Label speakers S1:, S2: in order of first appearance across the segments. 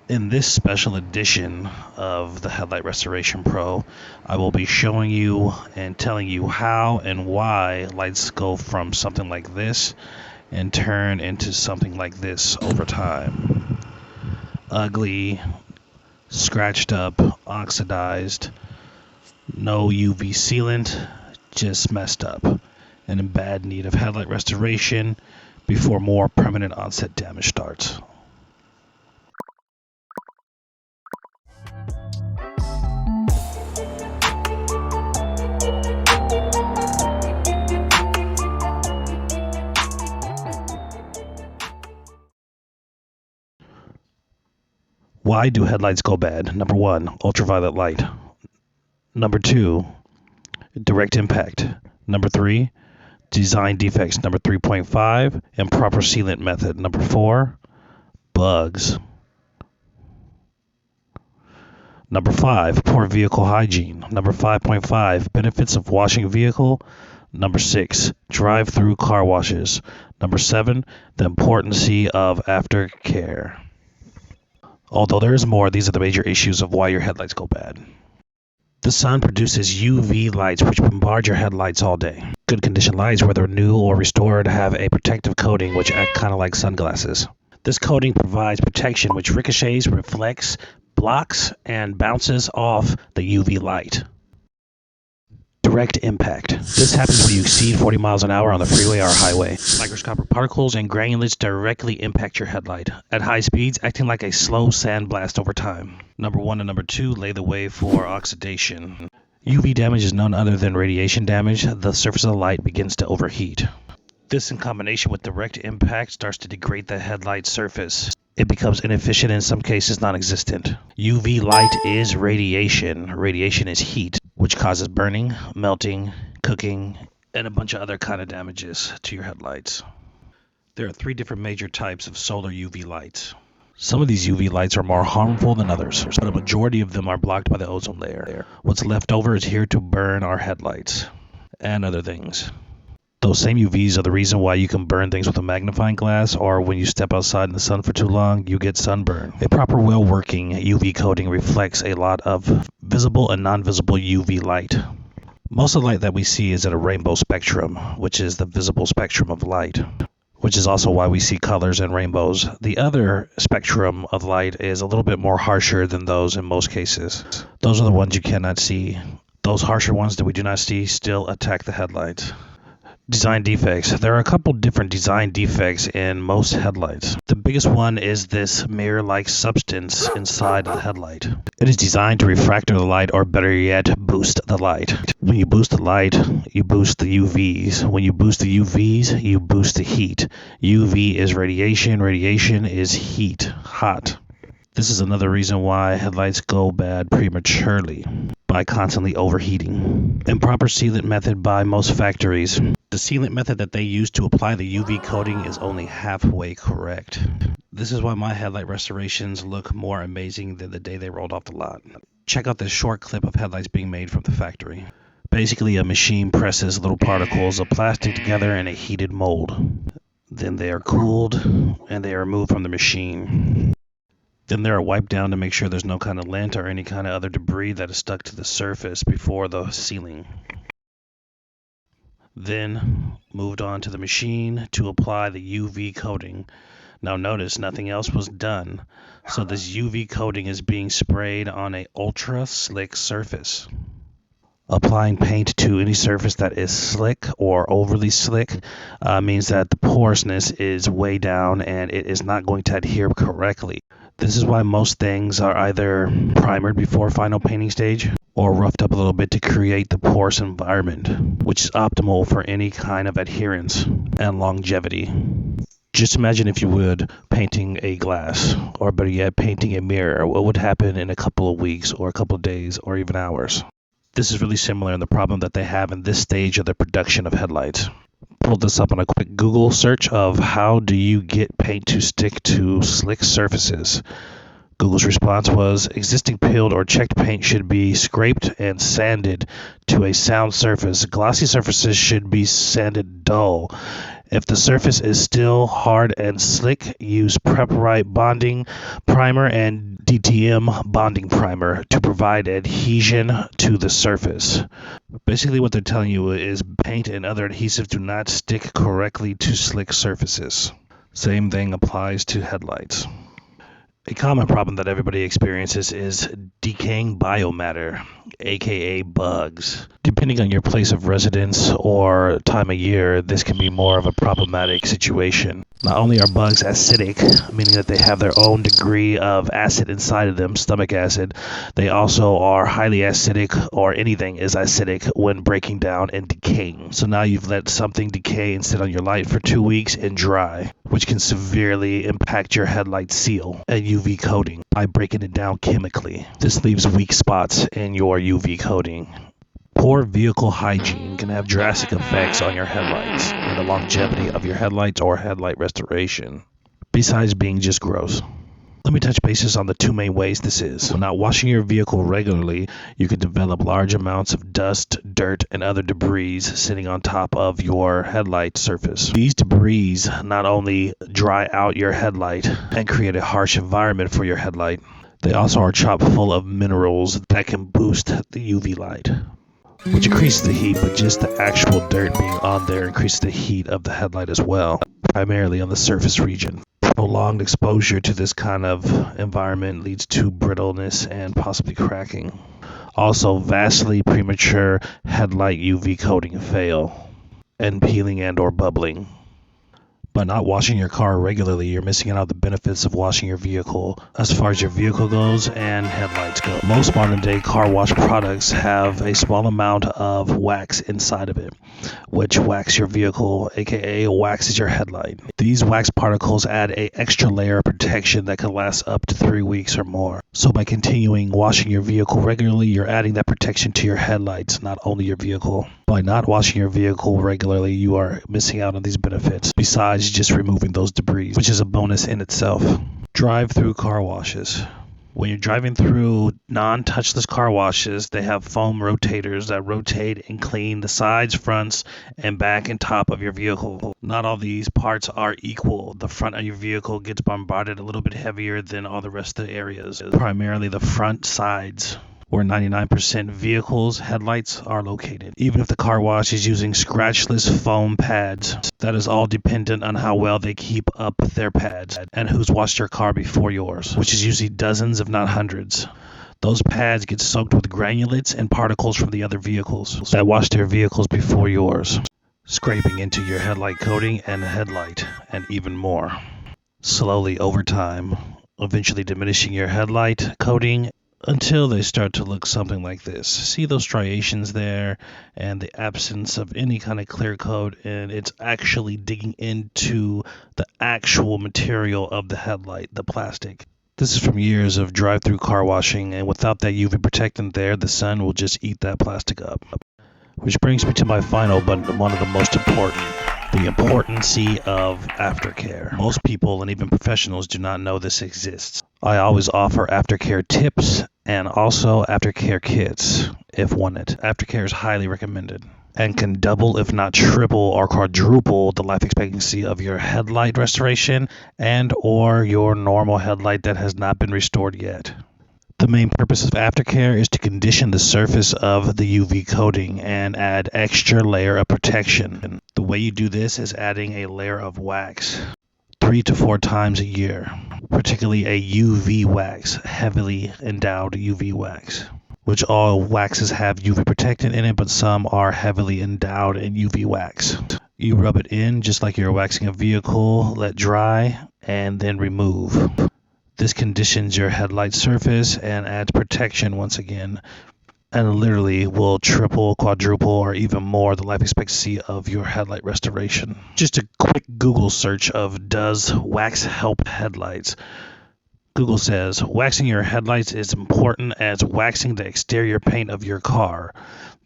S1: In this special edition of the Headlight Restoration Pro, I will be showing you and telling you how and why lights go from something like this and turn into something like this over time. Ugly, scratched up, oxidized, no UV sealant, just messed up, and in bad need of headlight restoration before more permanent onset damage starts. Why do headlights go bad? Number 1, ultraviolet light. Number 2, direct impact. Number 3, design defects. Number 3.5, improper sealant method. Number 4, bugs. Number 5, poor vehicle hygiene. Number 5.5, benefits of washing vehicle. Number 6, drive-through car washes. Number 7, the importance of aftercare. Although there is more, these are the major issues of why your headlights go bad. The sun produces UV lights which bombard your headlights all day. Good condition lights, whether new or restored, have a protective coating which act kind of like sunglasses. This coating provides protection which ricochets, reflects, blocks, and bounces off the UV light. Direct impact. This happens when you exceed 40 miles an hour on the freeway or highway. Microscopic particles and granulates directly impact your headlight at high speeds, acting like a slow sandblast over time. Number 1 and number 2 lay the way for oxidation. UV damage is none other than radiation damage. The surface of the light begins to overheat. This, in combination with direct impact, starts to degrade the headlight surface. It becomes inefficient, in some cases non-existent. UV light is radiation. Radiation is heat, which causes burning, melting, cooking, and a bunch of other kind of damages to your headlights. There are 3 different major types of solar UV lights. Some of these UV lights are more harmful than others, but a majority of them are blocked by the ozone layer. What's left over is here to burn our headlights and other things. Those same UVs are the reason why you can burn things with a magnifying glass, or when you step outside in the sun for too long, you get sunburn. A proper well-working UV coating reflects a lot of visible and non-visible UV light. Most of the light that we see is at a rainbow spectrum, which is the visible spectrum of light, which is also why we see colors and rainbows. The other spectrum of light is a little bit more harsher than those in most cases. Those are the ones you cannot see. Those harsher ones that we do not see still attack the headlights. Design defects. There are a couple different design defects in most headlights. The biggest one is this mirror-like substance inside the headlight. It is designed to refract the light, or better yet, boost the light. When you boost the light, you boost the UVs. When you boost the UVs, you boost the heat. UV is radiation. Radiation is heat, hot. This is another reason why headlights go bad prematurely, by constantly overheating. Improper sealant method by most factories. The sealant method that they use to apply the UV coating is only halfway correct. This is why my headlight restorations look more amazing than the day they rolled off the lot. Check out this short clip of headlights being made from the factory. Basically, a machine presses little particles of plastic together in a heated mold. Then they are cooled and they are removed from the machine. Then they are wiped down to make sure there's no kind of lint or any kind of other debris that is stuck to the surface before the sealing. Then moved on to the machine to apply the UV coating. Now notice nothing else was done, so this UV coating is being sprayed on an ultra slick surface. Applying paint to any surface that is slick or overly slick means that the porousness is way down and it is not going to adhere correctly. This is why most things are either primered before final painting stage or roughed up a little bit to create the porous environment, which is optimal for any kind of adherence and longevity. Just imagine, if you would, painting a glass, or better yet, painting a mirror. What would happen in a couple of weeks or a couple of days or even hours? This is really similar in the problem that they have in this stage of the production of headlights. Pulled this up on a quick Google search of how do you get paint to stick to slick surfaces. Google's response was, existing peeled or checked paint should be scraped and sanded to a sound surface. Glossy surfaces should be sanded dull. If the surface is still hard and slick, use Prep-Right bonding primer and DTM bonding primer to provide adhesion to the surface. Basically what they're telling you is paint and other adhesives do not stick correctly to slick surfaces. Same thing applies to headlights. A common problem that everybody experiences is decaying biomatter, aka bugs. Depending on your place of residence or time of year, this can be more of a problematic situation. Not only are bugs acidic, meaning that they have their own degree of acid inside of them, stomach acid, they also are highly acidic, or anything is acidic when breaking down and decaying. So now you've let something decay and sit on your light for 2 weeks and dry, which can severely impact your headlight seal and UV coating by breaking it down chemically. This leaves weak spots in your UV coating. Poor vehicle hygiene can have drastic effects on your headlights and the longevity of your headlights or headlight restoration, besides being just gross. Let me touch bases on the two main ways this is. When not washing your vehicle regularly, you can develop large amounts of dust, dirt, and other debris sitting on top of your headlight surface. These debris not only dry out your headlight and create a harsh environment for your headlight, they also are chock full of minerals that can boost the UV light, which increases the heat, but just the actual dirt being on there increases the heat of the headlight as well, primarily on the surface region. Prolonged exposure to this kind of environment leads to brittleness and possibly cracking. Also, vastly premature headlight UV coating fail, and peeling and or bubbling. By not washing your car regularly, you're missing out on the benefits of washing your vehicle as far as your vehicle goes and headlights go. Most modern day car wash products have a small amount of wax inside of it, which wax your vehicle, aka waxes your headlight. These wax particles add an extra layer of protection that can last up to 3 weeks or more. So by continuing washing your vehicle regularly, you're adding that protection to your headlights, not only your vehicle. By not washing your vehicle regularly, you are missing out on these benefits, besides just removing those debris, which is a bonus in itself. Drive-through car washes. When you're driving through non-touchless car washes, they have foam rotators that rotate and clean the sides, fronts, and back and top of your vehicle. Not all these parts are equal. The front of your vehicle gets bombarded a little bit heavier than all the rest of the areas, primarily the front sides, where 99% vehicles' headlights are located. Even if the car wash is using scratchless foam pads, that is all dependent on how well they keep up their pads and who's washed your car before yours, which is usually dozens if not hundreds. Those pads get soaked with granulates and particles from the other vehicles that washed their vehicles before yours, scraping into your headlight coating and headlight and even more. Slowly over time, eventually diminishing your headlight coating until they start to look something like this. See those striations there and the absence of any kind of clear coat, and it's actually digging into the actual material of the headlight, the plastic. This is from years of drive-through car washing, and without that UV protectant there, the sun will just eat that plastic up. Which brings me to my final, but one of the most important, the importance of aftercare. Most people and even professionals do not know this exists. I always offer aftercare tips and also aftercare kits if wanted. Aftercare is highly recommended and can double if not triple or quadruple the life expectancy of your headlight restoration and or your normal headlight that has not been restored yet. The main purpose of aftercare is to condition the surface of the UV coating and add extra layer of protection. The way you do this is adding a layer of wax 3 to 4 times a year, particularly a UV wax, heavily endowed UV wax, which all waxes have UV protectant in it, but some are heavily endowed in UV wax. You rub it in just like you're waxing a vehicle, let dry, and then remove. This conditions your headlight surface and adds protection once again, and literally will triple, quadruple, or even more the life expectancy of your headlight restoration. Just a quick Google search of does wax help headlights? Google says, waxing your headlights is important as waxing the exterior paint of your car.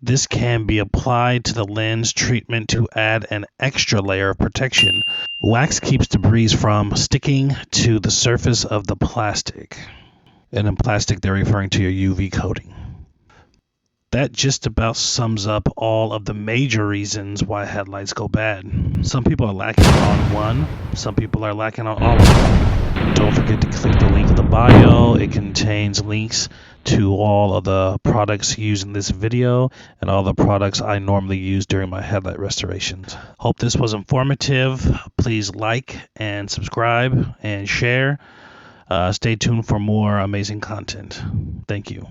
S1: This can be applied to the lens treatment to add an extra layer of protection. Wax keeps debris from sticking to the surface of the plastic. And in plastic, they're referring to your UV coating. That just about sums up all of the major reasons why headlights go bad. Some people are lacking on one, some people are lacking on all of them. Don't forget to click the link in the bio. It contains links to all of the products used in this video and all the products I normally use during my headlight restorations. Hope this was informative. Please like and subscribe and share. Stay tuned for more amazing content. Thank you.